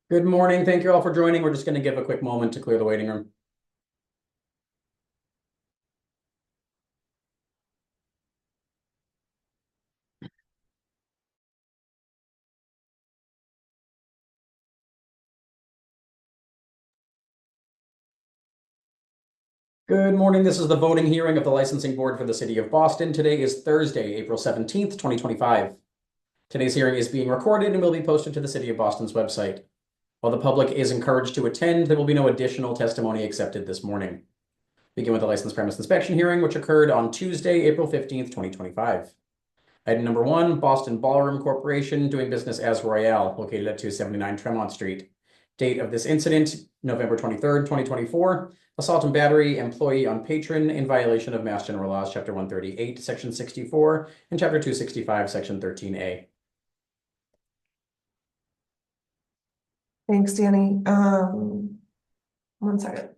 Good morning. Thank you all for joining. We're just going to give a quick moment to clear the waiting room. Good morning. This is the voting hearing of the licensing board for the city of Boston. Today is Thursday, April 17th, 2025. Today's hearing is being recorded and will be posted to the city of Boston's website. While the public is encouraged to attend, there will be no additional testimony accepted this morning. Begin with the license premise inspection hearing, which occurred on Tuesday, April 15th, 2025. Item number one, Boston Ballroom Corporation doing business as Royale, located at 279 Tremont Street. Date of this incident, November 23rd, 2024. Assault and battery, employee on patron in violation of Mass General Laws, Chapter 138, Section 64, and Chapter 265, Section 13A. Thanks, Danny. One second.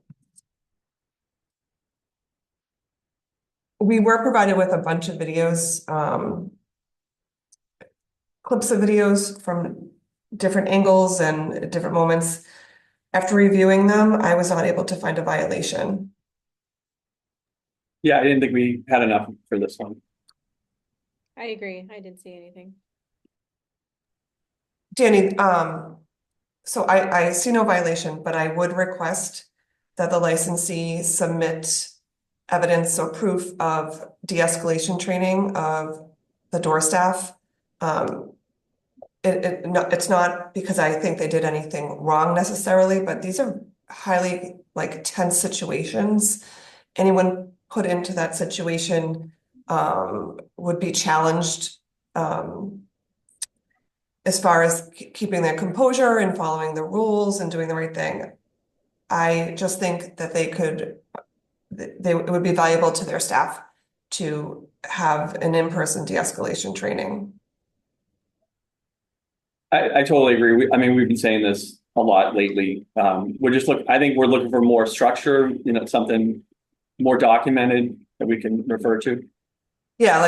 We were provided with a bunch of videos, clips of videos from different angles and different moments. After reviewing them, I was not able to find a violation. Yeah, I didn't think we had enough for this one. I agree. I didn't see anything. Danny, so I see no violation, but I would request that the licensee submit evidence or proof of de-escalation training of the door staff. It's not because I think they did anything wrong necessarily, but these are highly tense situations. Anyone put into that situation would be challenged as far as keeping their composure and following the rules and doing the right thing. I just think that it would be valuable to their staff to have an in-person de-escalation training. I totally agree. We've been saying this a lot lately. I think we're looking for more structure, something more documented that we can refer to. Yeah,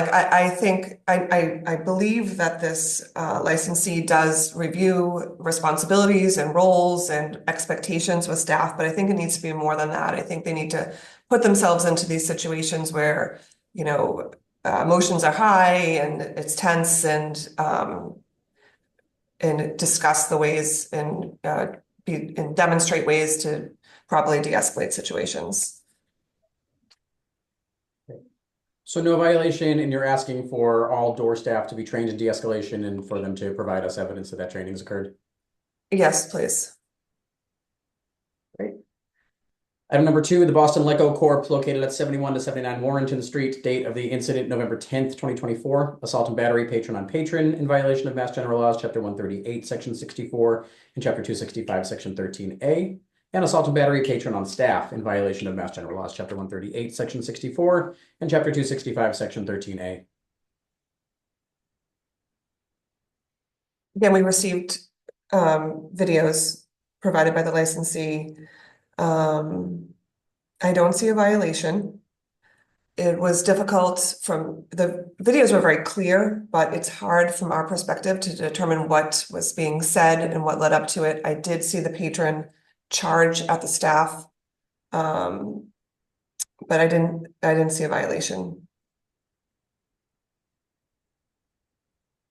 I believe that this licensee does review responsibilities and roles and expectations with staff, but I think it needs to be more than that. I think they need to put themselves into these situations where, emotions are high and it's tense and discuss the ways and demonstrate ways to properly de-escalate situations. So no violation, and you're asking for all door staff to be trained in de-escalation and for them to provide us evidence that that training has occurred? Yes, please. Great. Item number two, the Boston Leco Corp. Located at 71 to 79 Warrington Street. Date of the incident, November 10th, 2024. Assault and battery, patron on patron in violation of Mass General Laws, Chapter 138, Section 64, and Chapter 265, Section 13A. And assault and battery, patron on staff in violation of Mass General Laws, Chapter 138, Section 64, and Chapter 265, Section 13A. Again, we received videos provided by the licensee. I don't see a violation. It was difficult the videos were very clear, but it's hard from our perspective to determine what was being said and what led up to it. I did see the patron charge at the staff, but I didn't see a violation.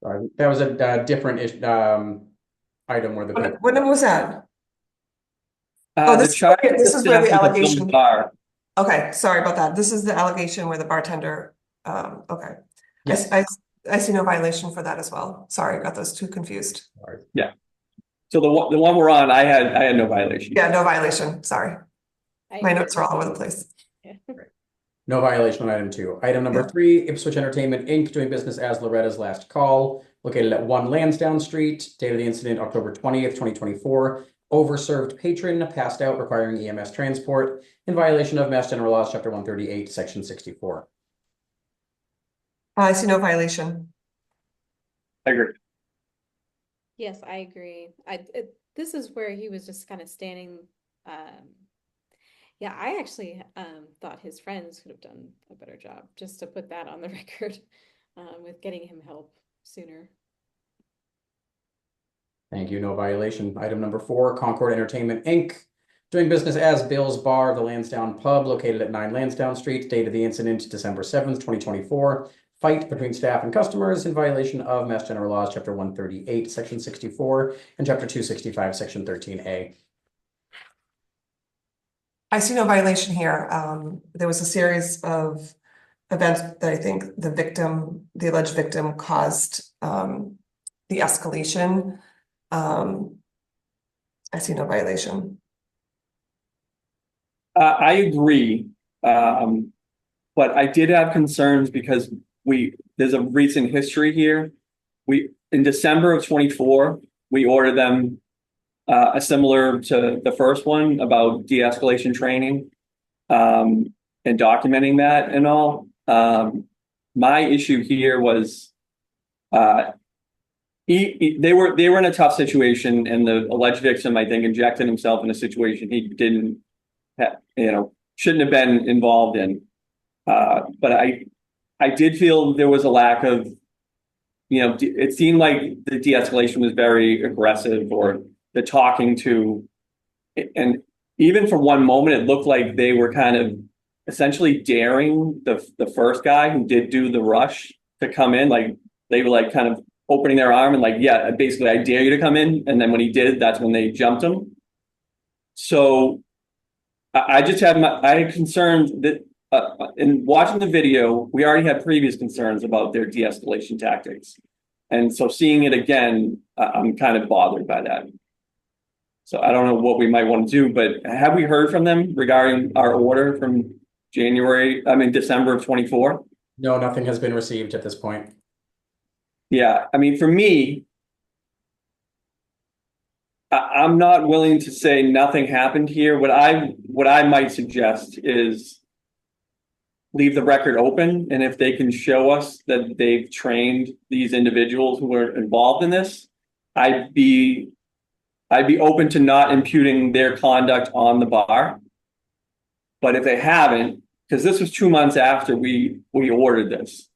Sorry, that was a different item where the What number was that? This is where the allegation. Are. Okay, sorry about that. This is the allegation where the bartender. Okay. Yes. I see no violation for that as well. Sorry, I got those two confused. Yeah. So the one we're on, I had no violation. Yeah, no violation. Sorry. My notes are all over the place. Yeah. No violation on item two. Item number three, Ipswich Entertainment Inc. doing business as Loretta's Last Call, located at 1 Lansdowne Street. Date of the incident, October 20th, 2024. Overserved patron passed out requiring EMS transport in violation of Mass General Laws, Chapter 138, Section 64. I see no violation. I agree. Yes, I agree. This is where he was just kind of standing. Yeah, I actually thought his friends could have done a better job, just to put that on the record, with getting him help sooner. Thank you, no violation. Item number 4, Concord Entertainment, Inc. Doing business as Bill's Bar of the Lansdowne Pub located at 9 Lansdowne Street. Date of the incident, December 7th, 2024. Fight between staff and customers in violation of Mass General Laws, Chapter 138, Section 64, and Chapter 265, Section 13A. I see no violation here. There was a series of events that I think the alleged victim caused the escalation. I see no violation. I agree. But I did have concerns because there's a recent history here. In December of 24, we ordered them similar to the first one about de-escalation training and documenting that and all. My issue here was they were in a tough situation, and the alleged victim, I think, injected himself in a situation he didn't shouldn't have been involved in. But I did feel there was a lack of, it seemed like the de-escalation was very aggressive, or the talking to, and even for one moment, it looked like they were kind of essentially daring the first guy who did do the rush to come in. Like they were like kind of opening their arm and like, yeah, basically I dare you to come in. And then when he did, that's when they jumped him. So I just had I had concerns that in watching the video, we already had previous concerns about their de-escalation tactics. And so seeing it again, I'm kind of bothered by that. So I don't know what we might want to do, but have we heard from them regarding our order from December of 24? No, nothing has been received at this point. Yeah, I mean, for me, I'm not willing to say nothing happened here. What I might suggest is leave the record open, and if they can show us that they've trained these individuals who were involved in this, I'd be open to not imputing their conduct on the bar. But if they haven't, because this was 2 months after we ordered this,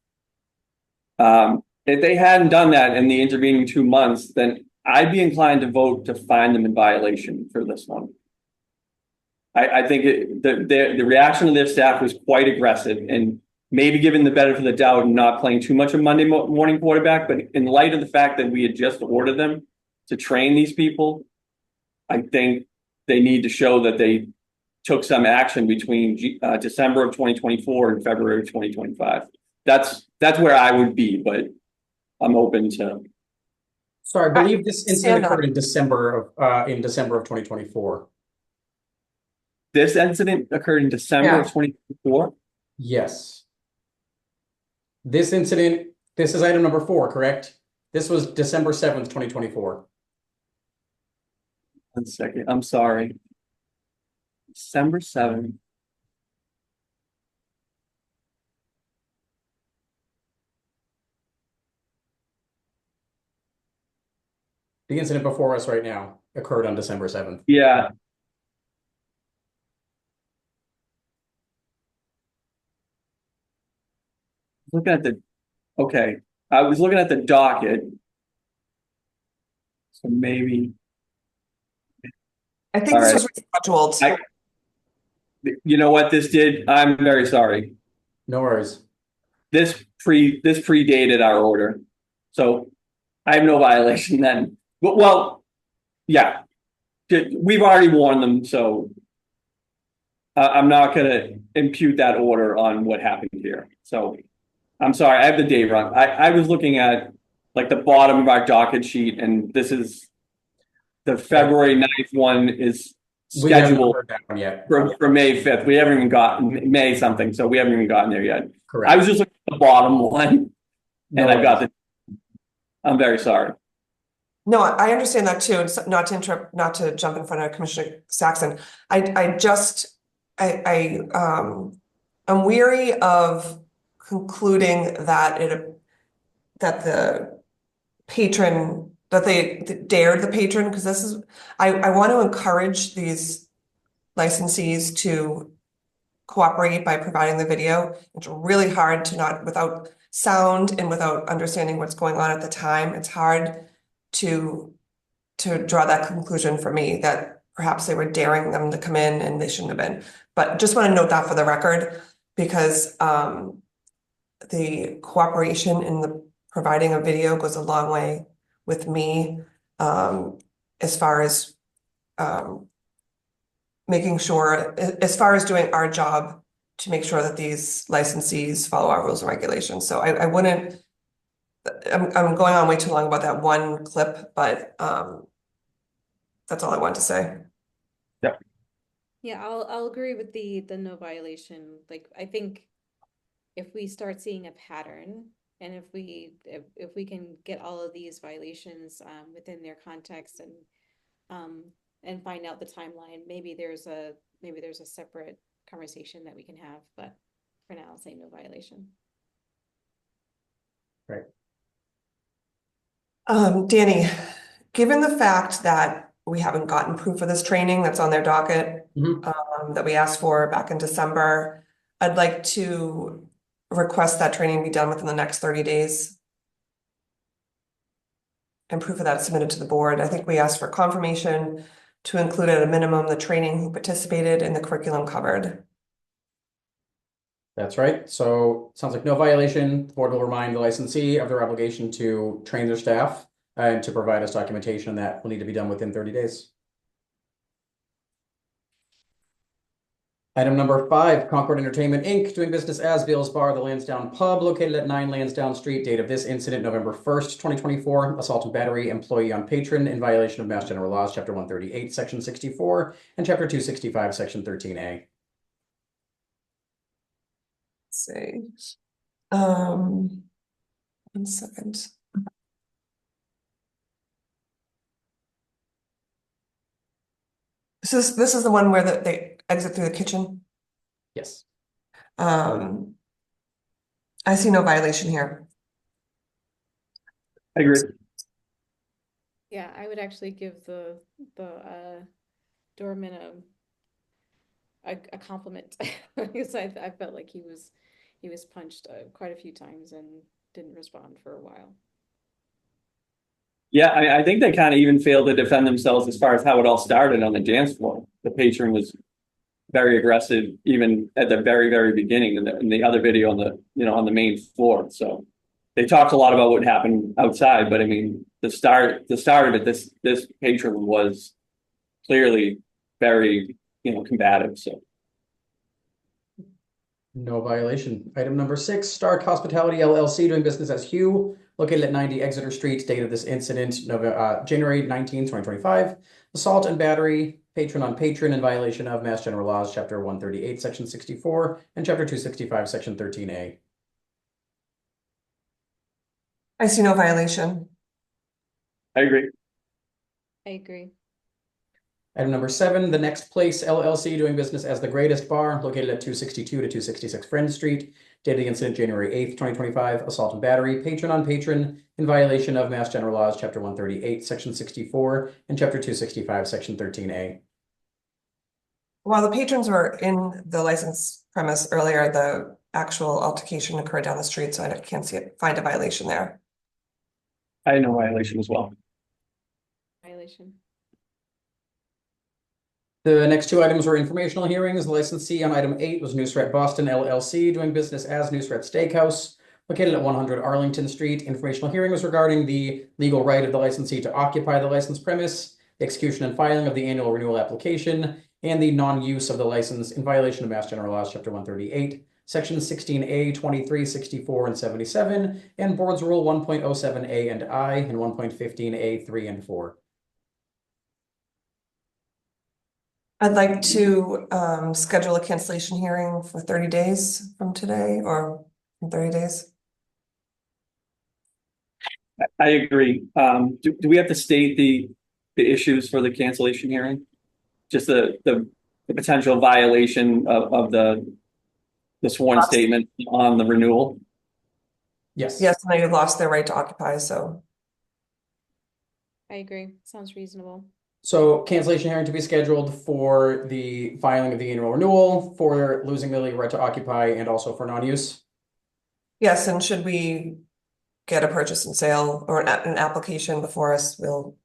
if they hadn't done that in the intervening 2 months, then I'd be inclined to vote to find them in violation for this one. I think the reaction of their staff was quite aggressive, and maybe given the benefit of the doubt and not playing too much of Monday morning quarterback, but in light of the fact that we had just ordered them to train these people, I think they need to show that they took some action between December of 2024 and February of 2025. That's where I would be, but I'm open to. So I believe this incident occurred in December of 2024. This incident occurred in December of 2024? Yes. This is item number 4, correct? This was December 7th, 2024. 1 second, I'm sorry. December 7th. The incident before us right now occurred on December 7th. Yeah. I was looking at the docket. So maybe. I think this was rescheduled. You know what this did? I'm very sorry. No worries. This predated our order. So I have no violation then. Well, yeah. We've already warned them, so I'm not going to impute that order on what happened here. So I'm sorry, I have the date wrong. I was looking at like the bottom of our docket sheet, and this is the February 9th one is scheduled for May 5th. We haven't even gotten May something, so we haven't even gotten there yet. Correct. I was just looking at the bottom one, and I got I'm very sorry. No, I understand that too. It's not to interrupt, not to jump in front of Commissioner Saxon. I'm weary of concluding that they dared the patron, because I want to encourage these licensees to cooperate by providing the video. It's really hard to without sound and without understanding what's going on at the time. It's hard to to draw that conclusion for me that perhaps they were daring them to come in and they shouldn't have been. But just want to note that for the record, because the cooperation in the providing a video goes a long way with me as far as making sure, as far as doing our job to make sure that these licensees follow our rules and regulations. So I wouldn't, I'm going on way too long about that one clip, but that's all I want to say. Yeah, I'll agree with the no violation. Like, I think if we start seeing a pattern, and if we can get all of these violations within their context and find out the timeline, maybe there's a separate conversation that we can have. But for now, I'll say no violation. Right. Danny, given the fact that we haven't gotten proof of this training that's on their docket, that we asked for back in December, I'd like to request that training be done within the next 30 days. And proof of that submitted to the board. I think we asked for confirmation to include at a minimum the training who participated in the curriculum covered. That's right. So sounds like no violation. The board will remind the licensee of their obligation to train their staff and to provide us documentation that will need to be done within 30 days. Item number 5, Concord Entertainment Inc. doing business as Bill's Bar, the Lansdowne Pub, located at 9 Lansdowne Street. Date of this incident, November 1st, 2024. Assault and battery, employee on patron in violation of Mass General Laws, Chapter 138, Section 64, and Chapter 265, Section 13A. Let's see. 1 second. This is the one where they exit through the kitchen. Yes. I see no violation here. I agree. Yeah, I would actually give the doorman a compliment because I felt like he was punched quite a few times and didn't respond for a while. Yeah, I think they kind of even failed to defend themselves as far as how it all started on the dance floor. The patron was very aggressive, even at the very, very beginning, in the other video on the main floor. So they talked a lot about what happened outside, but I mean, the start of it, this patron was clearly very, combative. So No violation. Item number 6, Stark Hospitality LLC doing business as Hugh, located at 90 Exeter Street. Date of this incident, January 19, 2025. Assault and battery, patron on patron in violation of Mass General Laws, Chapter 138, Section 64, and Chapter 265, Section 13A. I see no violation. I agree. I agree. Item number 7, The Next Place LLC doing business as The Greatest Bar, located at 262 to 266 Friend Street. Date of the incident, January 8th, 2025. Assault and battery, patron on patron in violation of Mass General Laws, Chapter 138, Section 64, and Chapter 265, Section 13A. While the patrons were in the licensed premise earlier, the actual altercation occurred down the street, so I can't find a violation there. I had no violation as well. Violation. The next 2 items were informational hearings. The licensee on item 8 was Newsret Boston LLC, doing business as Newsret Steakhouse, located at 100 Arlington Street. Informational hearing was regarding the legal right of the licensee to occupy the licensed premise, the execution and filing of the annual renewal application, and the non-use of the license in violation of Mass General Laws, Chapter 138, Sections 16A, 23, 64, and 77, and Board's Rule 1.07A and I, and 1.15A, 3, and 4. I'd like to schedule a cancellation hearing for 30 days from today, or in 30 days. I agree. Do we have to state the issues for the cancellation hearing? Just the potential violation of the sworn statement on the renewal? Yes. Yes, and they lost their right to occupy, so. I agree. Sounds reasonable. So cancellation hearing to be scheduled for the filing of the annual renewal, for losing the legal right to occupy, and also for non-use. Yes, and should we get a purchase and sale or an application before us, we'll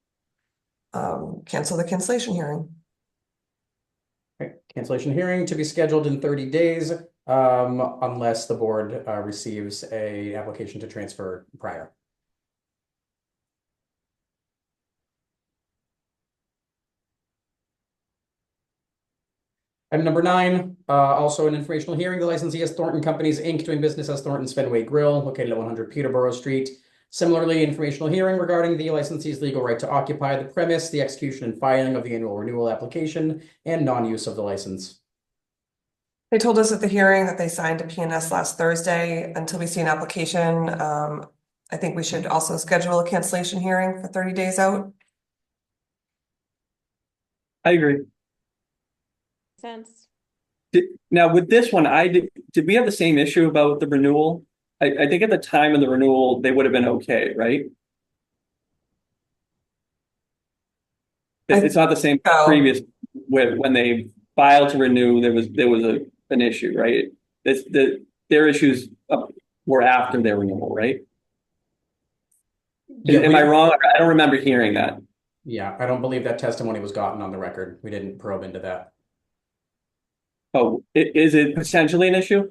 cancel the cancellation hearing. Okay, cancellation hearing to be scheduled in 30 days, unless the board receives a application to transfer prior. Item number 9, also an informational hearing. The licensee is Thornton Companies, Inc., doing business as Thornton's Fenway Grill, located at 100 Peterborough Street. Similarly, informational hearing regarding the licensee's legal right to occupy the premise, the execution and filing of the annual renewal application, and non-use of the license. They told us at the hearing that they signed a PNS last Thursday. Until we see an application, I think we should also schedule a cancellation hearing for 30 days out. I agree. Sense. Now with this one, did we have the same issue about the renewal? I think at the time of the renewal, they would have been okay, right? It's not the same so. previous when they filed to renew, there was an issue, right? Their issues were after their renewal, right? Yeah, Am I wrong? I don't remember hearing that. Yeah, I don't believe that testimony was gotten on the record. We didn't probe into that. Oh, is it potentially an issue?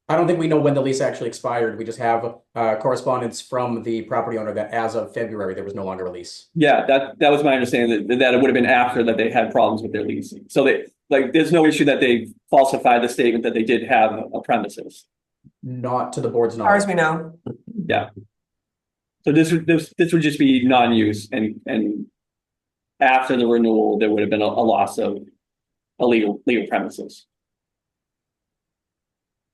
I don't think we know when the lease actually expired. We just have correspondence from the property owner that as of February, there was no longer a lease. Yeah, that was my understanding, that it would have been after that they had problems with their lease. So there's no issue that they falsified the statement that they did have a premises. Not to the board's As far as knowledge. we know. Yeah. So this would just be non-use, and after the renewal, there would have been a loss of legal premises.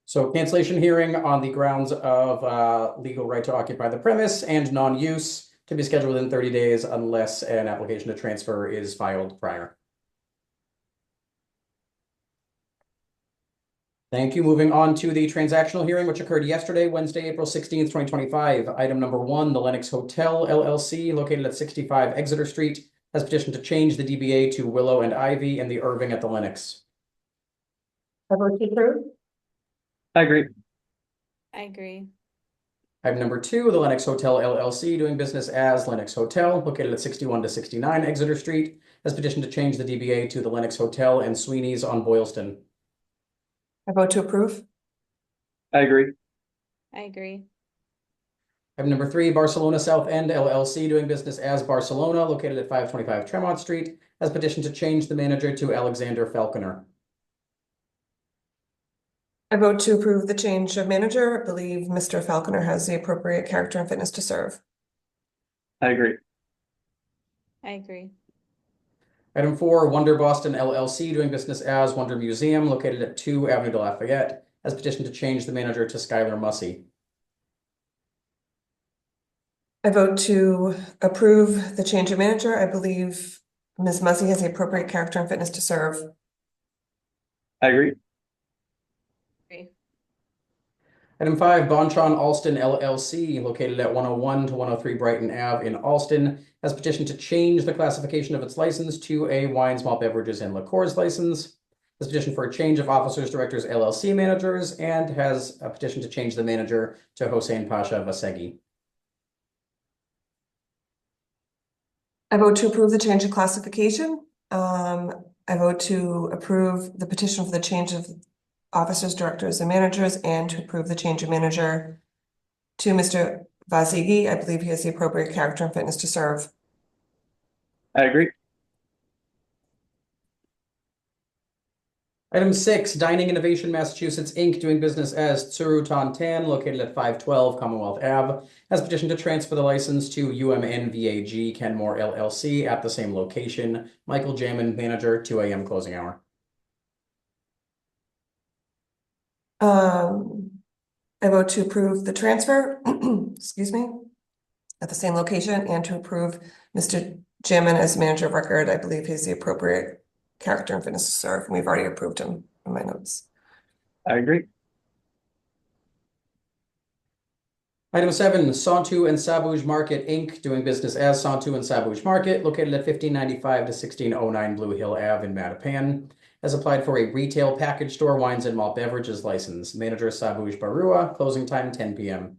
So cancellation hearing on the grounds of legal right to occupy the premise and non-use to be scheduled within 30 days unless an application to transfer is filed prior. Thank you. Moving on to the transactional hearing, which occurred yesterday, Wednesday, April 16th, 2025. Item number 1, the Lennox Hotel LLC, located at 65 Exeter Street, has petitioned to change the DBA to Willow and Ivy and the Irving at the Lennox. I vote to approve. I agree. I agree. Item number 2, the Lennox Hotel LLC, doing business as Lennox Hotel, located at 61 to 69 Exeter Street, has petitioned to change the DBA to the Lennox Hotel and Sweeney's on Boylston. I vote to approve. I agree. I agree. Item number 3, Barcelona South End LLC, doing business as Barcelona, located at 525 Tremont Street, has petitioned to change the manager to Alexander Falconer. I vote to approve the change of manager. I believe Mr. Falconer has the appropriate character and fitness to serve. I agree. I agree. Item 4, Wonder Boston LLC, doing business as Wonder Museum, located at 2 Avenue de Lafayette, has petitioned to change the manager to Skylar Mussey. I vote to approve the change of manager. I believe Ms. Mussey has the appropriate character and fitness to serve. I agree. Agree. Item 5, Bonchon Alston LLC, located at 101 to 103 Brighton Ave in Alston, has petitioned to change the classification of its license to a wine, small beverages, and liqueurs license. Has petitioned for a change of officers, directors, LLC managers, and has a petition to change the manager to Hossein Pasha Vasegi. I vote to approve the change of classification. I vote to approve the petition for the change of officers, directors, and managers, and to approve the change of manager to Mr. Vasegi. I believe he has the appropriate character and fitness to serve. I agree. Item 6, Dining Innovation Massachusetts, Inc., doing business as Tsuru Tan Tan, located at 512 Commonwealth Ave, has petitioned to transfer the license to UMNVAG Kenmore LLC at the same location. Michael Jamin, manager, 2 a.m. closing hour. I vote to approve the transfer, excuse me, at the same location, and to approve Mr. Jamin as manager of record. I believe he's the appropriate character and fitness to serve, and we've already approved him in my notes. I agree. Item 7, Santu and Sabuj Market, Inc., doing business as Santu and Sabuj Market, located at 1595 to 1609 Blue Hill Ave in Mattapan, has applied for a retail package store wines and malt beverages license. Manager Sabuj Barua, closing time 10 p.m.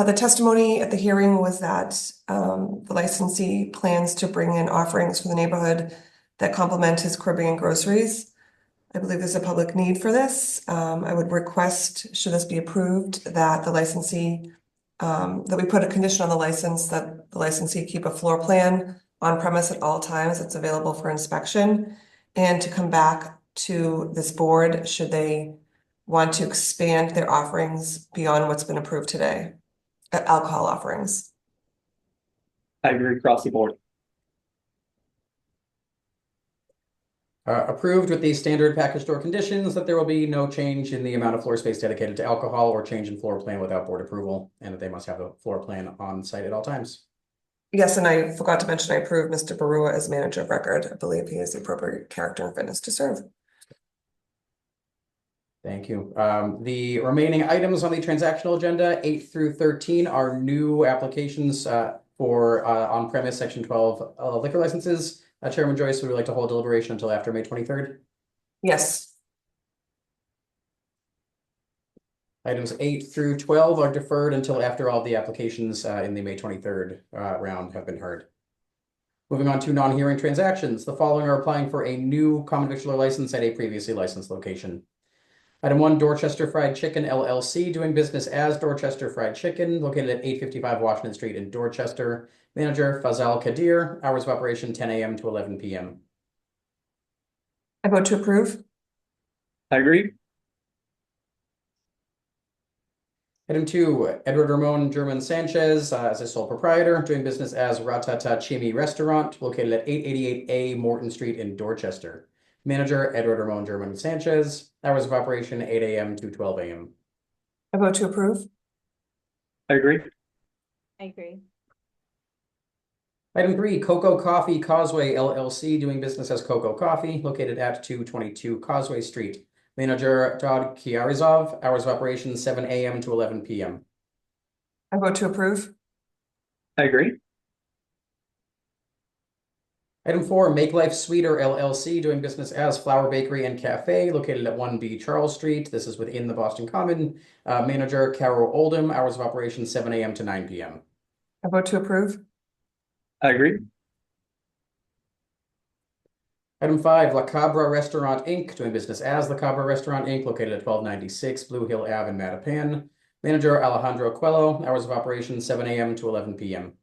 The testimony at the hearing was that the licensee plans to bring in offerings from the neighborhood that complement his Caribbean groceries. I believe there's a public need for this. I would request, should this be approved, that the licensee, that we put a condition on the license that the licensee keep a floor plan on premise at all times that's available for inspection, and to come back to this board should they want to expand their offerings beyond what's been approved today, alcohol offerings. I agree across the board. Approved with the standard package store conditions that there will be no change in the amount of floor space dedicated to alcohol or change in floor plan without board approval, and that they must have a floor plan on site at all times. Yes, and I forgot to mention I approved Mr. Barua as manager of record. I believe he is the appropriate character and fitness to serve. Thank you. The remaining items on the transactional agenda, 8 through 13, are new applications for on-premise Section 12 liquor licenses. Chairman Joyce, would we like to hold deliberation until after May 23rd? Yes. Items 8 through 12 are deferred until after all the applications in the May 23rd round have been heard. Moving on to non-hearing transactions, the following are applying for a new common victualler license at a previously licensed location. Item 1, Dorchester Fried Chicken LLC, doing business as Dorchester Fried Chicken, located at 855 Washington Street in Dorchester. Manager Fazal Kadir, hours of operation 10 a.m. to 11 p.m. I vote to approve. I agree. Item 2, Edward Ramon German Sanchez as a sole proprietor, doing business as Ratata Chimi Restaurant, located at 888A Morton Street in Dorchester. Manager Edward Ramon German Sanchez, hours of operation 8 a.m. to 12 a.m. I vote to approve. I agree. I agree. Item 3, Cocoa Coffee Causeway LLC, doing business as Cocoa Coffee, located at 222 Causeway Street. Manager Todd Kiarizov, hours of operation 7 a.m. to 11 p.m. I vote to approve. I agree. Item 4, Make Life Sweeter LLC, doing business as Flower Bakery and Cafe, located at 1B Charles Street. This is within the Boston Common. Manager Carol Oldham, hours of operation 7 a.m. to 9 p.m. I vote to approve. I agree. Item 5, La Cabra Restaurant Inc., doing business as La Cabra Restaurant Inc., located at 1296 Blue Hill Ave in Mattapan. Manager Alejandro Coelho, hours of operation 7 a.m. to 11 p.m.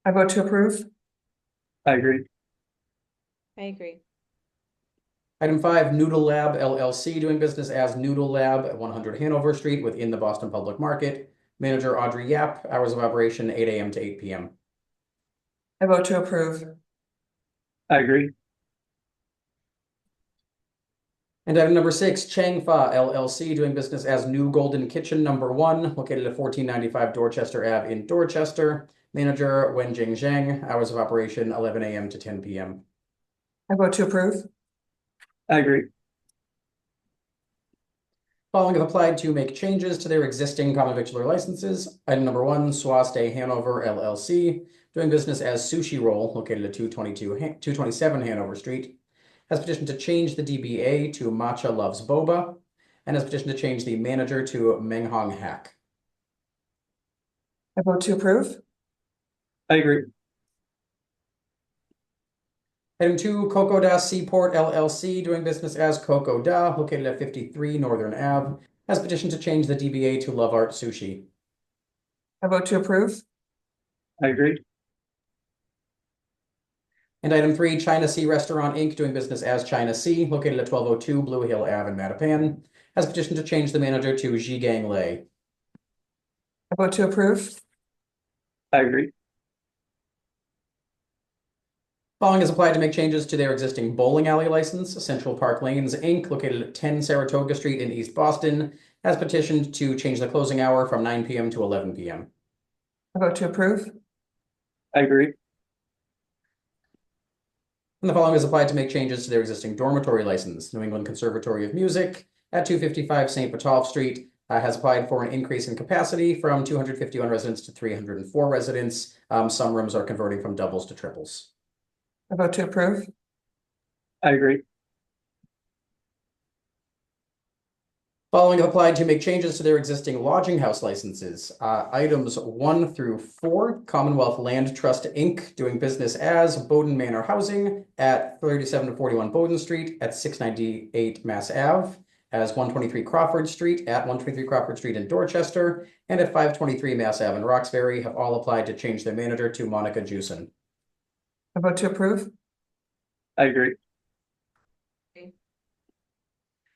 I vote to approve. I agree. I agree. Item 5, Noodle Lab LLC, doing business as Noodle Lab at 100 Hanover Street within the Boston Public Market. Manager Audrey Yap, hours of operation 8 a.m. to 8 p.m. I vote to approve. I agree. And item number 6, Chang Fa LLC, doing business as New Golden Kitchen number 1, located at 1495 Dorchester Ave in Dorchester. Manager Wenjing Zhang, hours of operation 11 a.m. to 10 p.m. I vote to approve. I agree. Following have applied to make changes to their existing common victualler licenses. Item number 1, Swaste Hanover LLC, doing business as Sushi Roll, located at 227 Hanover Street, has petitioned to change the DBA to Matcha Loves Boba, and has petitioned to change the manager to Menghong Hack. I vote to approve. I agree. Item 2, Coco Da Seaport LLC, doing business as Coco Da, located at 53 Northern Ave, has petitioned to change the DBA to Love Art Sushi. I vote to approve. I agree. And item 3, China Sea Restaurant Inc., doing business as China Sea, located at 1202 Blue Hill Ave in Mattapan, has petitioned to change the manager to Zhigang Lei. I vote to approve. I agree. Following is applied to make changes to their existing bowling alley license. Central Park Lanes Inc., located at 10 Saratoga Street in East Boston, has petitioned to change the closing hour from 9 p.m. to 11 p.m. I vote to approve. I agree. And the following is applied to make changes to their existing dormitory license. New England Conservatory of Music at 255 St. Botolph Street has applied for an increase in capacity from 251 residents to 304 residents. Some rooms are converting from doubles to triples. I vote to approve. I agree. Following have applied to make changes to their existing lodging house licenses. Items 1 through 4, Commonwealth Land Trust, Inc., doing business as Bowden Manor Housing at 3741 Bowden Street at 698 Mass Ave, as 123 Crawford Street at 123 Crawford Street in Dorchester, and at 523 Mass Ave in Roxbury, have all applied to change their manager to Monica Jewson. I vote to approve. I agree.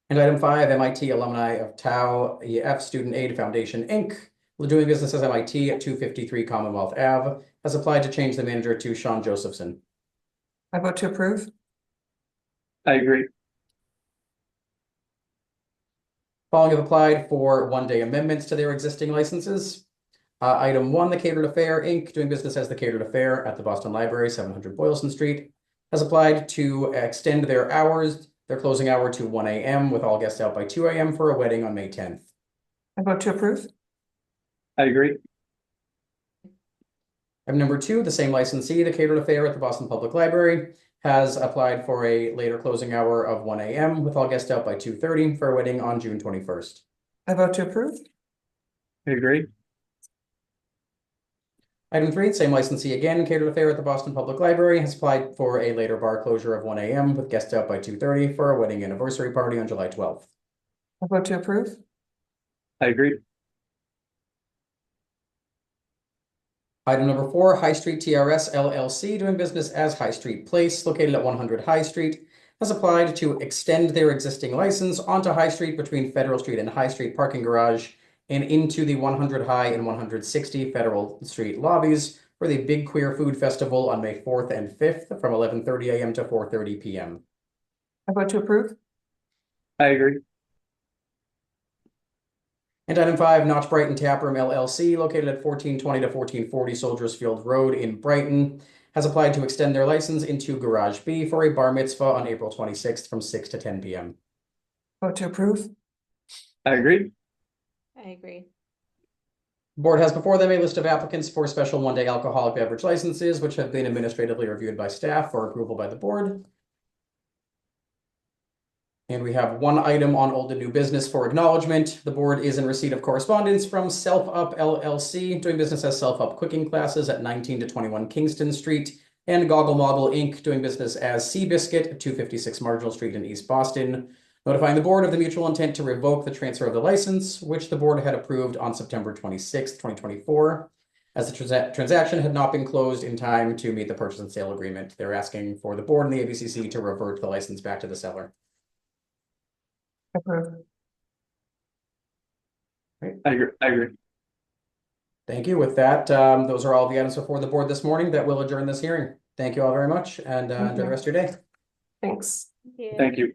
And item 5, MIT alumni of Tau EF Student Aid Foundation, Inc., doing business as MIT at 253 Commonwealth Ave, has applied to change the manager to Sean Josephson. I vote to approve. I agree. Following have applied for one-day amendments to their existing licenses. Item 1, the Catered Affair, Inc., doing business as the Catered Affair at the Boston Library, 700 Boylston Street, has applied to extend their closing hour to 1 a.m. with all guests out by 2 a.m. for a wedding on May 10th. I vote to approve. I agree. Item number 2, the same licensee, the Catered Affair at the Boston Public Library, has applied for a later closing hour of 1 a.m. with all guests out by 2:30 for a wedding on June 21st. I vote to approve. I agree. Item 3, same licensee again, Catered Affair at the Boston Public Library, has applied for a later bar closure of 1 a.m. with guests out by 2:30 for a wedding anniversary party on July 12th. I vote to approve. I agree. Item number 4, High Street TRS LLC, doing business as High Street Place, located at 100 High Street, has applied to extend their existing license onto High Street between Federal Street and High Street parking garage and into the 100 High and 160 Federal Street lobbies for the Big Queer Food Festival on May 4th and 5th from 11:30 a.m. to 4:30 p.m. I vote to approve. I agree. And item 5, Notch Brighton Taproom LLC, located at 1420 to 1440 Soldiers Field Road in Brighton, has applied to extend their license into Garage B for a bar mitzvah on April 26th from 6 to 10 p.m. Vote to approve. I agree. I agree. Board has before them a list of applicants for special one-day alcoholic beverage licenses, which have been administratively reviewed by staff for approval by the board. And we have one item on old and new business for acknowledgement. The board is in receipt of correspondence from Self Up LLC, doing business as Self Up Cooking Classes at 19 to 21 Kingston Street, and Goggle Moggle Inc., doing business as Seabiscuit at 256 Marginal Street in East Boston, notifying the board of the mutual intent to revoke the transfer of the license, which the board had approved on September 26, 2024. As the transaction had not been closed in time to meet the purchase and sale agreement, they're asking for the board and the ABCC to revert the license back to the seller. Approve. I agree. I agree. Thank you. With that, those are all the items before the board this morning that will adjourn this hearing. Thank you all very much, and enjoy the rest of your day. Thanks. Yeah. Thank you.